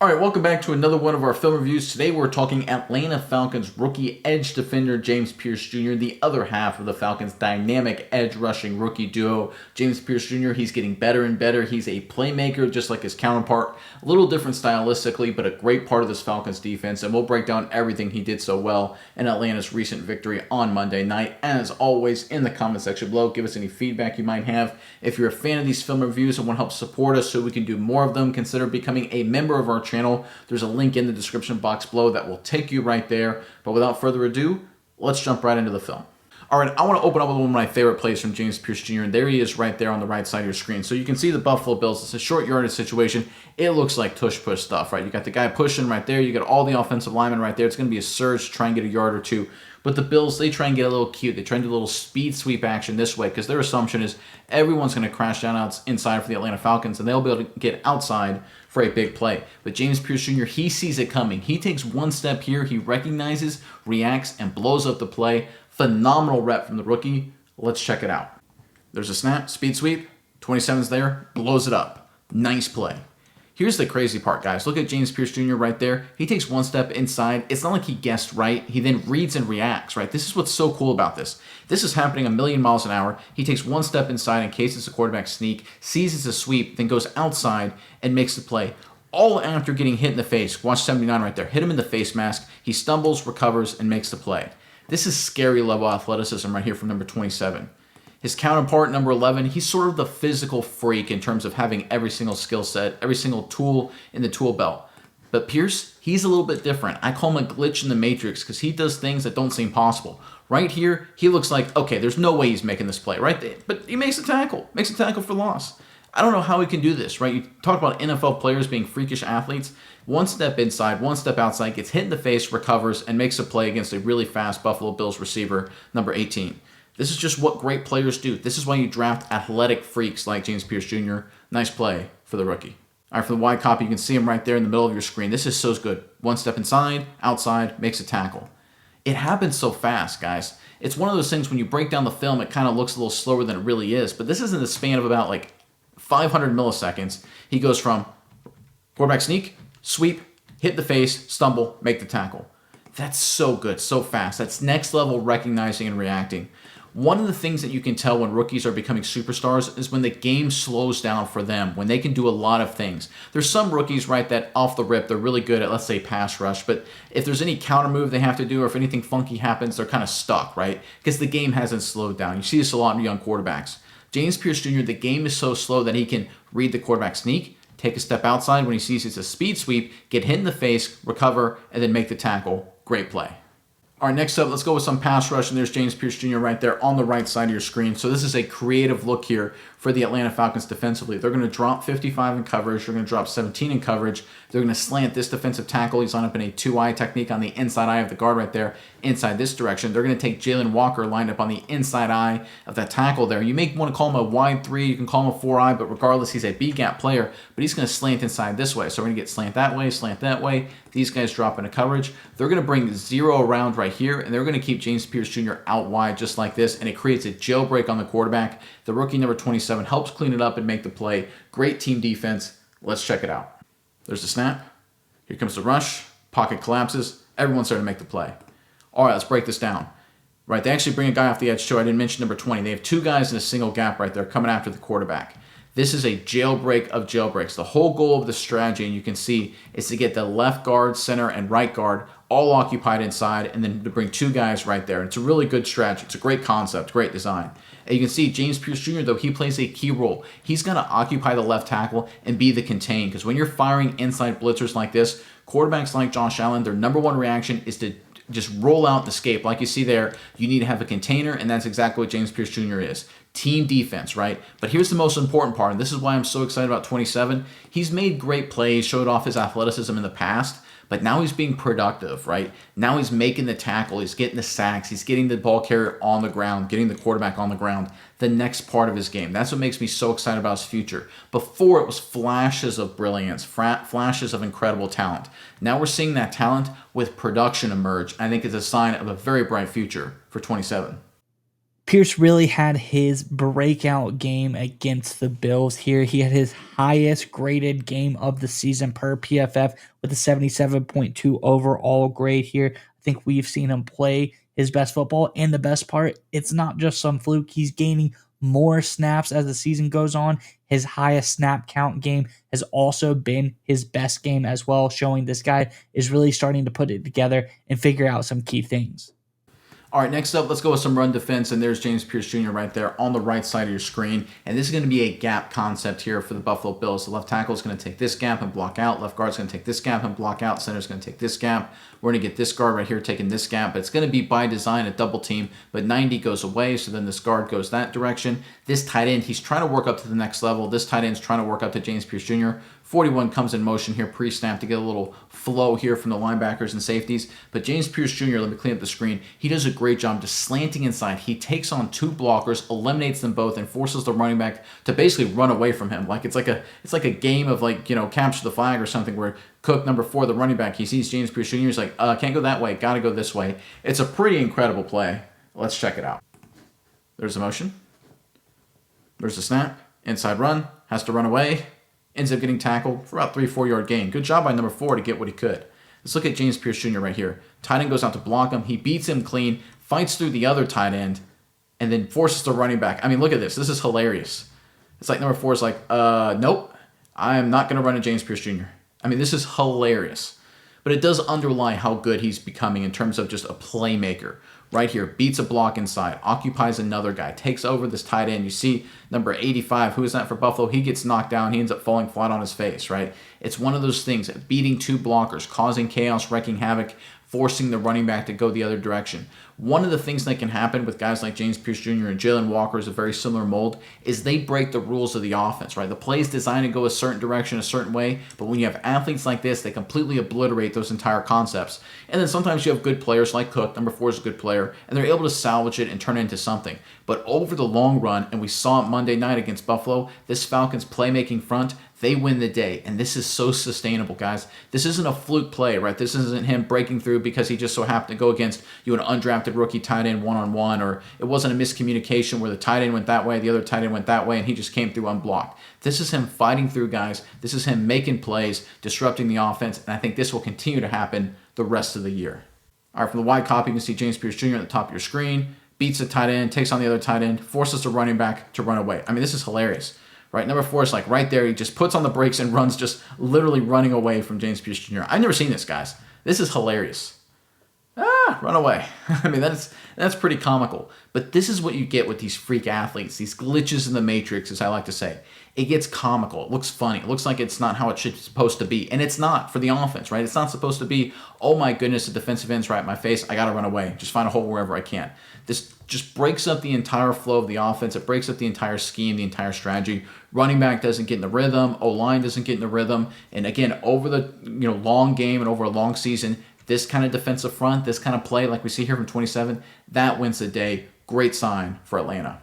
All right, welcome back to another one of our film reviews. Today we're talking Atlanta Falcons rookie edge defender James Pearce Jr., the other half of the Falcons' dynamic edge rushing rookie duo. James Pearce Jr., he's getting better and better. He's a playmaker just like his counterpart. A little different stylistically, but a great part of this Falcons defense, and we'll break down everything he did so well in Atlanta's recent victory on Monday night. As always, in the comment section below, give us any feedback you might have. If you're a fan of these film reviews and want to help support us so we can do more of them, consider becoming a member of our channel. There's a link in the description box below that will take you right there. But without further ado, let's jump right into the film. All right, I want to open up with one of my favorite plays from James Pearce Jr., and there he is right there on the right side of your screen. So you can see the Buffalo Bills. It's a short yardage situation. It looks like tush-push stuff, right? You got the guy pushing right there. You got all the offensive linemen right there. It's going to be a surge to try and get a yard or two. But the Bills, they try and get a little cute. They try and do a little speed sweep action this way because their assumption is everyone's going to crash down inside for the Atlanta Falcons, and they'll be able to get outside for a big play. But James Pearce Jr., he sees it coming. He takes one step here. He recognizes, reacts, and blows up the play. Phenomenal rep from the rookie. Let's check it out. There's a snap, speed sweep. 27's there, blows it up. Nice play. Here's the crazy part, guys. Look at James Pearce Jr. right there. He takes one step inside. It's not like he guessed right. He then reads and reacts, right? This is what's so cool about this. This is happening a million miles an hour. He takes one step inside in case it's a quarterback sneak, sees it's a sweep, then goes outside and makes the play. All after getting hit in the face. Watch 79 right there. Hit him in the face mask. He stumbles, recovers, and makes the play. This is scary level athleticism right here from number 27. His counterpart, number 11, he's sort of the physical freak in terms of having every single skill set, every single tool in the tool belt. But Pearce, he's a little bit different. I call him a glitch in the matrix because he does things that don't seem possible. Right here, he looks like, okay, there's no way he's making this play, right? But he makes a tackle for loss. I don't know how he can do this, right? You talk about NFL players being freakish athletes. One step inside, one step outside, gets hit in the face, recovers, and makes a play against a really fast Buffalo Bills receiver, number 18. This is just what great players do. This is why you draft athletic freaks like James Pearce Jr. Nice play for the rookie. All right, for the wide copy, you can see him right there in the middle of your screen. This is so good. One step inside, outside, makes a tackle. It happens so fast, guys. It's one of those things when you break down the film, it kind of looks a little slower than it really is. But this is in the span of about like 500 milliseconds. He goes from quarterback sneak, sweep, hit the face, stumble, make the tackle. That's so good, so fast. That's next level recognizing and reacting. One of the things that you can tell when rookies are becoming superstars is when the game slows down for them, when they can do a lot of things. There's some rookies, right, that off the rip, they're really good at, let's say, pass rush, but if there's any counter move they have to do or if anything funky happens, they're kind of stuck, right, because the game hasn't slowed down. You see this a lot in young quarterbacks. James Pearce Jr., the game is so slow that he can read the quarterback sneak, take a step outside when he sees it's a speed sweep, get hit in the face, recover, and then make the tackle. Great play. All right, next up, let's go with some pass rush, and there's James Pearce Jr. right there on the right side of your screen. So this is a creative look here for the Atlanta Falcons defensively. They're going to drop 55 in coverage. They're going to drop 17 in coverage. They're going to slant this defensive tackle. He's lined up in a 2-eye technique on the inside eye of the guard right there, inside this direction. They're going to take Jalen Walker lined up on the inside eye of that tackle there. You may want to call him a wide 3. You can call him a 4-eye, but regardless, he's a B-gap player, but he's going to slant inside this way. So we're going to get slant that way. These guys drop into coverage. They're going to bring 0 around right here, and they're going to keep James Pearce Jr. out wide just like this, and it creates a jailbreak on the quarterback. The rookie number 27 helps clean it up and make the play. Great team defense. Let's check it out. There's the snap. Here comes the rush. Pocket collapses. Everyone's starting to make the play. All right, let's break this down. Right, they actually bring a guy off the edge too. I didn't mention number 20. They have 2 guys in a single gap right there coming after the quarterback. This is a jailbreak of jailbreaks. The whole goal of the strategy, and you can see, is to get the left guard, center, and right guard all occupied inside, and then to bring 2 guys right there. It's a really good strategy. It's a great concept, great design. And you can see James Pearce Jr., though, he plays a key role. He's going to occupy the left tackle and be the contain, because when you're firing inside blitzers like this, quarterbacks like Josh Allen, their number one reaction is to just roll out and escape. Like you see there, you need to have a container, and that's exactly what James Pearce Jr. is. Team defense, right? But here's the most important part, and this is why I'm so excited about 27. He's made great plays, showed off his athleticism in the past, but now he's being productive, right? Now he's making the tackle, he's getting the sacks, he's getting the ball carrier on the ground, getting the quarterback on the ground, the next part of his game. That's what makes me so excited about his future. Before, it was flashes of brilliance, flashes of incredible talent. Now we're seeing that talent with production emerge. I think it's a sign of a very bright future for 27. Pierce really had his breakout game against the Bills here. He had his highest graded game of the season per PFF with a 77.2 overall grade here. I think we've seen him play his best football. And the best part, it's not just some fluke. He's gaining more snaps as the season goes on. His highest snap count game has also been his best game as well, showing this guy is really starting to put it together and figure out some key things. All right, next up, let's go with some run defense, and there's James Pearce Jr. right there on the right side of your screen. And this is going to be a gap concept here for the Buffalo Bills. The left tackle is going to take this gap and block out. Left guard is going to take this gap and block out. Center is going to take this gap. We're going to get this guard right here taking this gap. But it's going to be by design a double team, but 90 goes away, so then this guard goes that direction. This tight end, he's trying to work up to the next level. This tight end's trying to work up to James Pearce Jr. 41 comes in motion here pre-snap to get a little flow here from the linebackers and safeties. But James Pearce Jr., let me clean up the screen, he does a great job just slanting inside. He takes on two blockers, eliminates them both, and forces the running back to basically run away from him. Like it's like a game of capture the flag or something where Cook, number 4, the running back, he sees James Pearce Jr. He's like, can't go that way, got to go this way. It's a pretty incredible play. Let's check it out. There's the motion. There's the snap. Inside run. Has to run away. Ends up getting tackled for about 3-4 yard gain. Good job by number 4 to get what he could. Let's look at James Pearce Jr. right here. Tight end goes out to block him. He beats him clean, fights through the other tight end, and then forces the running back. I mean, look at this. This is hilarious. It's like number 4 is like, nope, I am not going to run a James Pearce Jr. I mean, this is hilarious. But it does underlie how good he's becoming in terms of just a playmaker. Right here, beats a block inside, occupies another guy, takes over this tight end. You see number 85, who is that for Buffalo? He gets knocked down. He ends up falling flat on his face, right? It's one of those things, beating two blockers, causing chaos, wrecking havoc, forcing the running back to go the other direction. One of the things that can happen with guys like James Pearce Jr. and Jalen Walker is a very similar mold, is they break the rules of the offense, right? The play is designed to go a certain direction, a certain way, but when you have athletes like this, they completely obliterate those entire concepts. And then sometimes you have good players like Cook, number 4 is a good player, and they're able to salvage it and turn it into something. But over the long run, and we saw it Monday night against Buffalo, this Falcons playmaking front, they win the day, and this is so sustainable, guys. This isn't a fluke play, right? This isn't him breaking through because he just so happened to go against an undrafted rookie tight end one-on-one, or it wasn't a miscommunication where the tight end went that way, the other tight end went that way, and he just came through unblocked. This is him fighting through guys. This is him making plays, disrupting the offense, and I think this will continue to happen the rest of the year. All right, from the wide copy, you can see James Pearce Jr. at the top of your screen, beats a tight end, takes on the other tight end, forces the running back to run away. I mean, this is hilarious. Right, number 4 is like right there. He just puts on the brakes and runs, just literally running away from James Pearce Jr. I've never seen this, guys. This is hilarious. Run away. I mean, that's pretty comical. But this is what you get with these freak athletes, these glitches in the matrix, as I like to say. It gets comical. It looks funny. It looks like it's not how it's supposed to be. And it's not for the offense, right? It's not supposed to be, oh my goodness, the defensive end's right in my face. I got to run away. Just find a hole wherever I can. This just breaks up the entire flow of the offense. It breaks up the entire scheme, the entire strategy. Running back doesn't get in the rhythm. O-line doesn't get in the rhythm. And again, over the long game and over a long season, this kind of defensive front, this kind of play like we see here from 27, that wins the day. Great sign for Atlanta.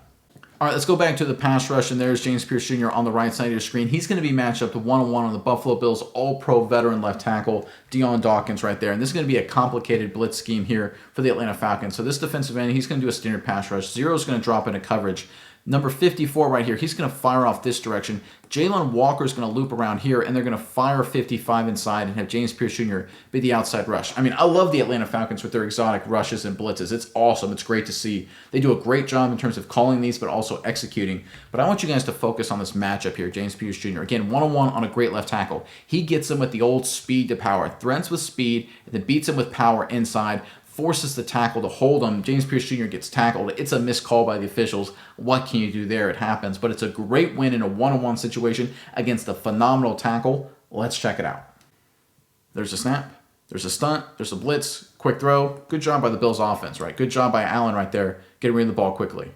All right, let's go back to the pass rush, and there's James Pearce Jr. on the right side of your screen. He's going to be matched up to one-on-one on the Buffalo Bills all-pro veteran left tackle, Dion Dawkins right there. And this is going to be a complicated blitz scheme here for the Atlanta Falcons. So this defensive end, he's going to do a standard pass rush. 0 is going to drop into coverage. Number 54 right here, he's going to fire off this direction. Jalen Walker is going to loop around here, and they're going to fire 55 inside and have James Pearce Jr. be the outside rush. I mean, I love the Atlanta Falcons with their exotic rushes and blitzes. It's awesome. It's great to see. They do a great job in terms of calling these, but also executing. But I want you guys to focus on this matchup here, James Pearce Jr. Again, one-on-one on a great left tackle. He gets him with the old speed to power, threats with speed, and then beats him with power inside, forces the tackle to hold him. James Pearce Jr. gets tackled. It's a missed call by the officials. What can you do there? It happens. But it's a great win in a one-on-one situation against a phenomenal tackle. Let's check it out. There's a snap. There's a stunt. There's a blitz. Quick throw. Good job by the Bills offense, right? Good job by Allen right there, getting rid of the ball quickly.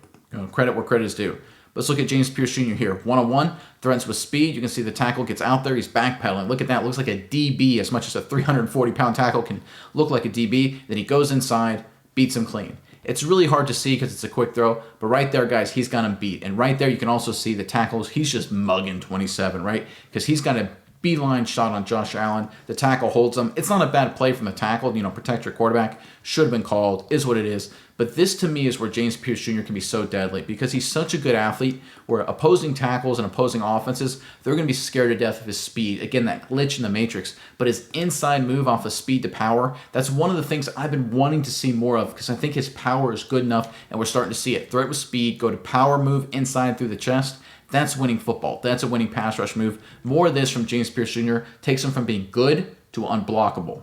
Credit where credit is due. Let's look at James Pearce Jr. here. One-on-one, threatens with speed. You can see the tackle gets out there. He's backpedaling. Look at that. Looks like a DB, as much as a 340-pound tackle can look like a DB. Then he goes inside, beats him clean. It's really hard to see because it's a quick throw, but right there, guys, he's got him beat. And right there, you can also see the tackles. He's just mugging 27, right? Because he's got to beeline shot on Josh Allen. The tackle holds him. It's not a bad play from the tackle. Protect your quarterback. Should have been called. Is what it is. But this, to me, is where James Pearce Jr. can be so deadly because he's such a good athlete where opposing tackles and opposing offenses, they're going to be scared to death of his speed. Again, that glitch in the matrix. But his inside move off of speed to power, that's one of the things I've been wanting to see more of because I think his power is good enough and we're starting to see it. Threat with speed, go to power move inside through the chest. That's winning football. That's a winning pass rush move. More of this from James Pearce Jr. takes him from being good to unblockable.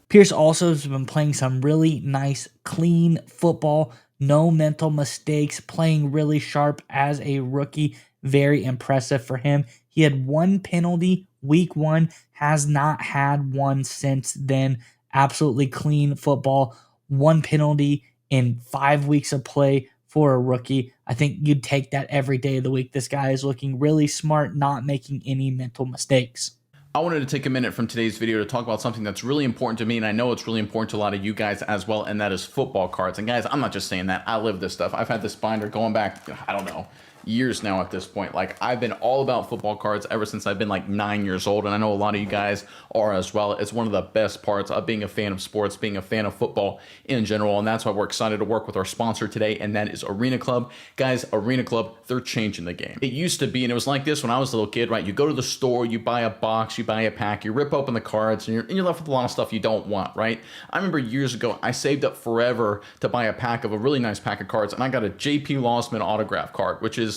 Pearce also has been playing some really nice, clean football, no mental mistakes, playing really sharp as a rookie. Very impressive for him. He had one penalty week 1, has not had one since then. Absolutely clean football. One penalty in 5 weeks of play for a rookie. I think you'd take that every day of the week. This guy is looking really smart, not making any mental mistakes. I wanted to take a minute from today's video to talk about something that's really important to me, and I know it's really important to a lot of you guys as well, and that is football cards. And guys, I'm not just saying that. I live this stuff. I've had this binder going back, I don't know, years now at this point. Like, I've been all about football cards ever since I've been like 9 years old, and I know a lot of you guys are as well. It's one of the best parts of being a fan of sports, being a fan of football in general, and that's why we're excited to work with our sponsor today, and that is Arena Club. Guys, Arena Club, they're changing the game. It used to be, and it was like this when I was a little kid, right? You go to the store, you buy a box, you buy a pack, you rip open the cards, and you're left with a lot of stuff you don't want, right? I remember years ago, I saved up forever to buy a pack of a really nice pack of cards, and I got a JP Losman autograph card, which is,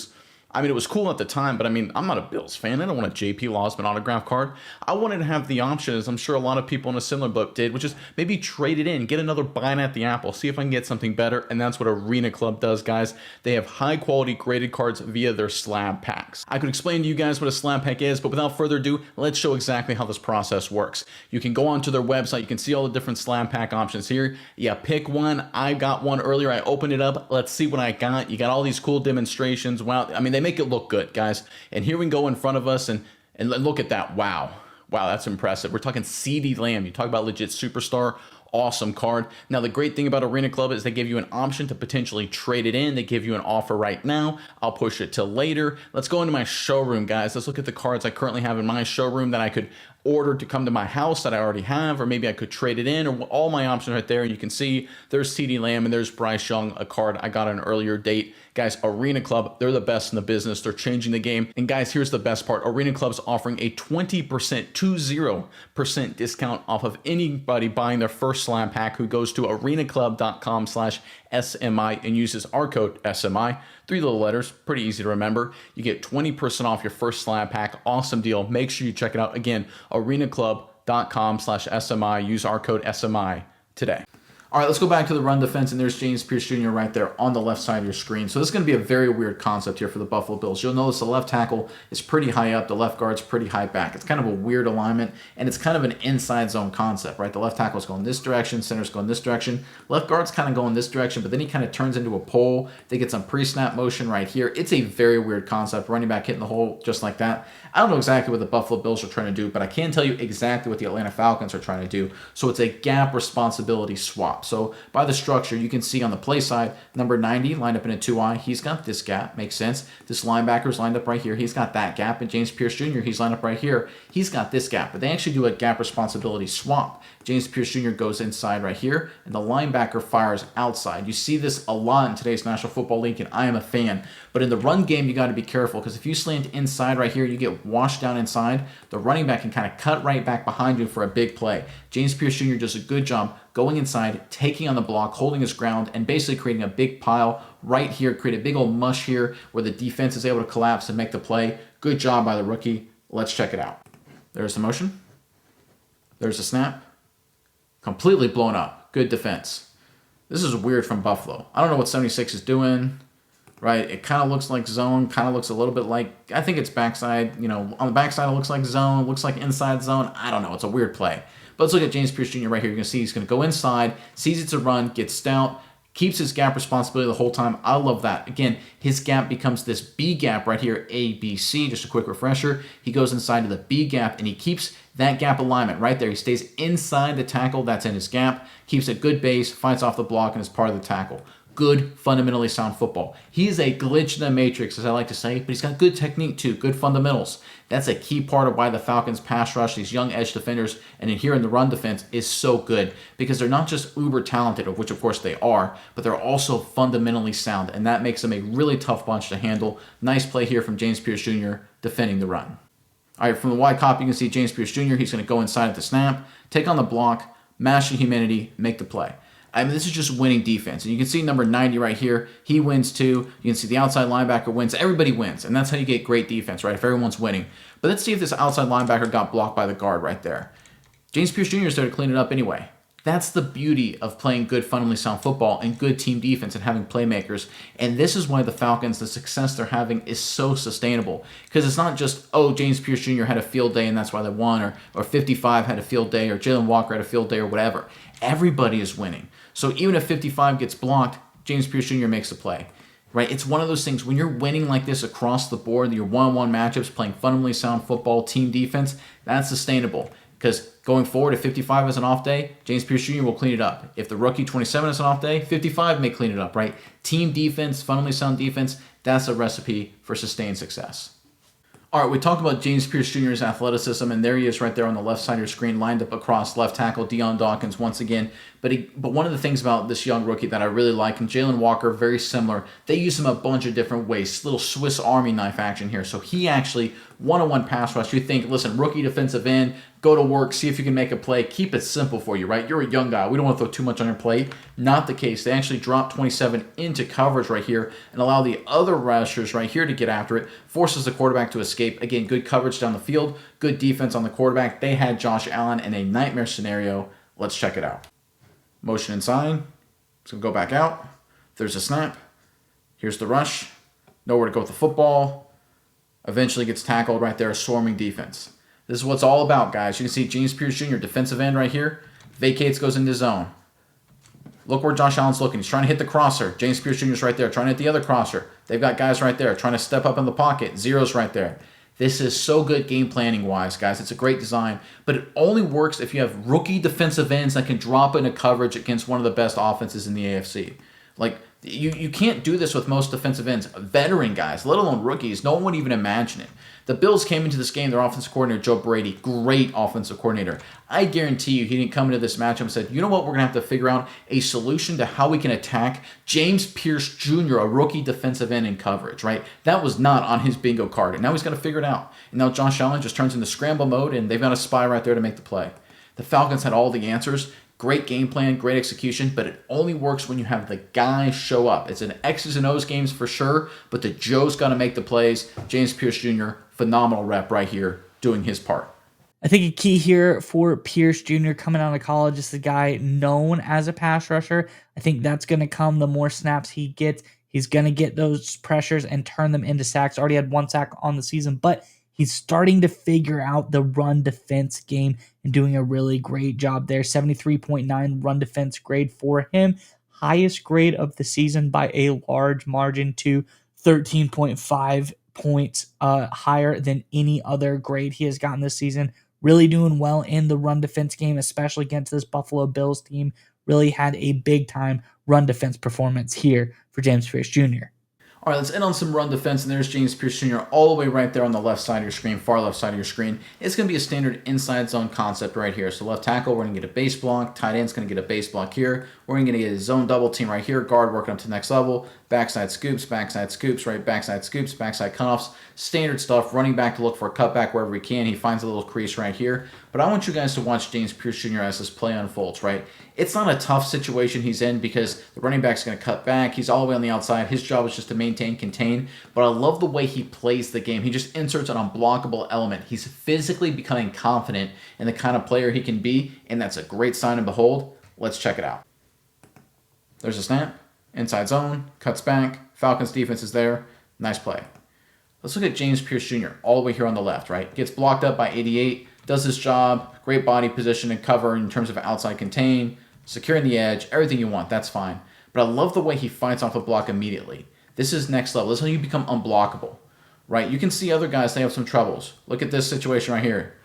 I mean, it was cool at the time, but I mean, I'm not a Bills fan. I don't want a JP Losman autograph card. I wanted to have the option, as I'm sure a lot of people in a similar boat did, which is maybe trade it in, get another bite at the apple, see if I can get something better, and that's what Arena Club does, guys. They have high-quality graded cards via their slab packs. I could explain to you guys what a slab pack is, but without further ado, let's show exactly how this process works. You can go onto their website. You can see all the different slab pack options here. Yeah, pick one. I got one earlier. I opened it up. Let's see what I got. You got all these cool demonstrations. Wow. I mean, they make it look good, guys. And here we go in front of us, and look at that. Wow, that's impressive. We're talking CD Lamb. You talk about legit superstar. Awesome card. Now, the great thing about Arena Club is they give you an option to potentially trade it in. They give you an offer right now. I'll push it till later. Let's go into my showroom, guys. Let's look at the cards I currently have in my showroom that I could order to come to my house that I already have, or maybe I could trade it in, or all my options right there. And you can see there's CD Lamb and there's Bryce Young, a card I got at an earlier date. Guys, Arena Club, they're the best in the business. They're changing the game. And guys, here's the best part. Arena Club's offering a 20% discount off of anybody buying their first slab pack who goes to arenaclub.com/SMI and uses our code SMI. 3 little letters, pretty easy to remember. You get 20% off your first slab pack. Awesome deal. Make sure you check it out. Again, arenaclub.com/SMI. Use our code SMI today. All right, let's go back to the run defense, and there's James Pearce Jr. right there on the left side of your screen. So this is going to be a very weird concept here for the Buffalo Bills. You'll notice the left tackle is pretty high up, the left guard's pretty high back. It's kind of a weird alignment, and it's kind of an inside zone concept, right? The left tackle's going this direction, center's going this direction. Left guard's kind of going this direction, but then he kind of turns into a pole. They get some pre-snap motion right here. It's a very weird concept, running back hitting the hole just like that. I don't know exactly what the Buffalo Bills are trying to do, but I can tell you exactly what the Atlanta Falcons are trying to do. So it's a gap responsibility swap. So by the structure, you can see on the play side, number 90 lined up in a 2-eye. He's got this gap. Makes sense. This linebacker's lined up right here. He's got that gap. And James Pearce Jr., he's lined up right here. He's got this gap. But they actually do a gap responsibility swap. James Pearce Jr. goes inside right here, and the linebacker fires outside. You see this a lot in today's National Football League, and I am a fan. But in the run game, you got to be careful, because if you slant inside right here, you get washed down inside. The running back can kind of cut right back behind you for a big play. James Pearce Jr. does a good job going inside, taking on the block, holding his ground, and basically creating a big pile right here, create a big old mush here where the defense is able to collapse and make the play. Good job by the rookie. Let's check it out. There's the motion. There's the snap. Completely blown up. Good defense. This is weird from Buffalo. I don't know what 76 is doing, right? It kind of looks like zone, kind of looks a little bit like, I think it's backside. You know, on the backside it looks like zone, looks like inside zone. I don't know. It's a weird play. But let's look at James Pearce Jr. right here. You're going to see he's going to go inside, sees it's a run, gets stout, keeps his gap responsibility the whole time. I love that. Again, his gap becomes this B gap right here, A, B, C. Just a quick refresher. He goes inside to the B gap, and he keeps that gap alignment right there. He stays inside the tackle that's in his gap, keeps a good base, fights off the block, and is part of the tackle. good, fundamentally sound football. He is a glitch in the matrix, as I like to say, but he's got good technique too, good fundamentals. That's a key part of why the Falcons pass rush, these young edge defenders, and in here in the run defense is so good, because they're not just uber talented, of which of course they are, but they're also fundamentally sound, and that makes them a really tough bunch to handle. Nice play here from James Pearce Jr. defending the run. All right, from the wide copy, you can see James Pearce Jr. He's going to go inside at the snap, take on the block, mash the humanity, make the play. I mean, this is just winning defense. And you can see number 90 right here. He wins too. You can see the outside linebacker wins. Everybody wins. And that's how you get great defense, right? If everyone's winning. But let's see if this outside linebacker got blocked by the guard right there. James Pearce Jr. is there to clean it up anyway. That's the beauty of playing good, fundamentally sound football and good team defense and having playmakers. And this is why the Falcons, the success they're having is so sustainable. Because it's not just, oh, James Pearce Jr. had a field day and that's why they won, or 55 had a field day, or Jalen Walker had a field day, or whatever. Everybody is winning. So even if 55 gets blocked, James Pearce Jr. makes the play. Right? It's one of those things, when you're winning like this across the board, your one-on-one matchups, playing fundamentally sound football, team defense, that's sustainable. Because going forward, if 55 is an off day, James Pearce Jr. will clean it up. If the rookie 27 is an off day, 55 may clean it up, right? Team defense, fundamentally sound defense, that's a recipe for sustained success. All right, we talked about James Pearce Jr.'s athleticism, and there he is right there on the left side of your screen, lined up across left tackle, Deion Dawkins once again. But one of the things about this young rookie that I really like, and Jalen Walker, very similar, they use him a bunch of different ways, little Swiss Army knife action here. So he actually, one-on-one pass rush, you think, listen, rookie defensive end, go to work, see if you can make a play, keep it simple for you, right? You're a young guy. We don't want to throw too much on your plate. Not the case. They actually drop 27 into coverage right here and allow the other rushers right here to get after it, forces the quarterback to escape. Again, good coverage down the field, good defense on the quarterback. They had Josh Allen in a nightmare scenario. Let's check it out. Motion inside. It's going to go back out. There's a snap. Here's the rush. Nowhere to go with the football. Eventually gets tackled right there, swarming defense. This is what it's all about, guys. You can see James Pearce Jr., defensive end right here. Vacates, goes into zone. Look where Josh Allen's looking. He's trying to hit the crosser. James Pearce Jr. is right there, trying to hit the other crosser. They've got guys right there trying to step up in the pocket. Zero's right there. This is so good game planning-wise, guys. It's a great design, but it only works if you have rookie defensive ends that can drop into coverage against one of the best offenses in the AFC. Like, you can't do this with most defensive ends. Veteran guys, let alone rookies, no one would even imagine it. The Bills came into this game, their offensive coordinator, Joe Brady, great offensive coordinator. I guarantee you he didn't come into this matchup and said, you know what, we're going to have to figure out a solution to how we can attack James Pearce Jr., a rookie defensive end in coverage, right? That was not on his bingo card, and now he's got to figure it out. And now Josh Allen just turns into scramble mode, and they've got a spy right there to make the play. The Falcons had all the answers. Great game plan, great execution, but it only works when you have the guys show up. It's an X's and O's games for sure, but the Joe's got to make the plays. James Pearce Jr., phenomenal rep right here, doing his part. I think a key here for Pearce Jr. coming out of college is the guy known as a pass rusher. I think that's going to come the more snaps he gets. He's going to get those pressures and turn them into sacks. Already had 1 sack on the season, but he's starting to figure out the run defense game and doing a really great job there. 73.9 run defense grade for him. Highest grade of the season by a large margin to 13.5 points higher than any other grade he has gotten this season. Really doing well in the run defense game, especially against this Buffalo Bills team. Really had a big time run defense performance here for James Pearce Jr. All right, let's end on some run defense, and there's James Pearce Jr. all the way right there on the left side of your screen, far left side of your screen. It's going to be a standard inside zone concept right here. So left tackle, we're going to get a base block. Tight end's going to get a base block here. We're going to get a zone double team right here. Guard working up to the next level. Backside scoops, right? Backside scoops, backside cutoffs. Standard stuff. Running back to look for a cutback wherever he can. He finds a little crease right here. But I want you guys to watch James Pearce Jr. as this play unfolds, right? It's not a tough situation he's in because the running back's going to cut back. He's all the way on the outside. His job is just to maintain, contain. But I love the way he plays the game. He just inserts an unblockable element. He's physically becoming confident in the kind of player he can be, and that's a great sign and behold. Let's check it out. There's a snap. Inside zone. Cuts back. Falcons defense is there. Nice play. Let's look at James Pearce Jr. all the way here on the left, right? Gets blocked up by 88. Does his job. Great body position and cover in terms of outside contain. Securing the edge. Everything you want. That's fine. But I love the way he fights off a block immediately. This is next level. This is how you become unblockable, right? You can see other guys, they have some troubles. Look at this situation right here.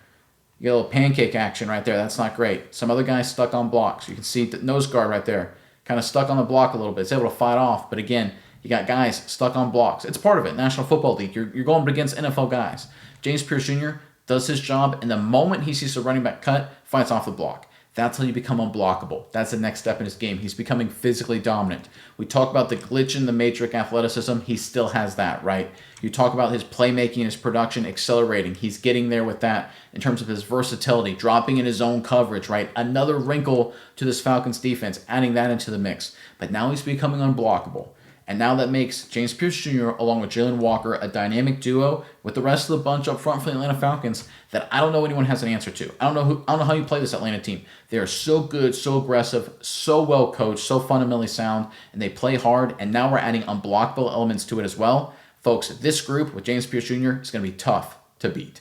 You get a little pancake action right there. That's not great. Some other guys stuck on blocks. You can see the nose guard right there. kind of stuck on the block a little bit. It's able to fight off. But again, you got guys stuck on blocks. It's part of it. National Football League. You're going against NFL guys. James Pearce Jr. does his job, and the moment he sees a running back cut, fights off the block. That's how you become unblockable. That's the next step in his game. He's becoming physically dominant. We talk about the glitch in the matrix athleticism. He still has that, right? You talk about his playmaking, his production accelerating. He's getting there with that in terms of his versatility, dropping in his own coverage, right? Another wrinkle to this Falcons defense, adding that into the mix. But now he's becoming unblockable. And now that makes James Pearce Jr. along with Jalen Walker a dynamic duo with the rest of the bunch up front for the Atlanta Falcons that I don't know anyone has an answer to. I don't know how you play this Atlanta team. They are so good, so aggressive, so well coached, so fundamentally sound, and they play hard. And now we're adding unblockable elements to it as well. Folks, this group with James Pearce Jr. is going to be tough to beat.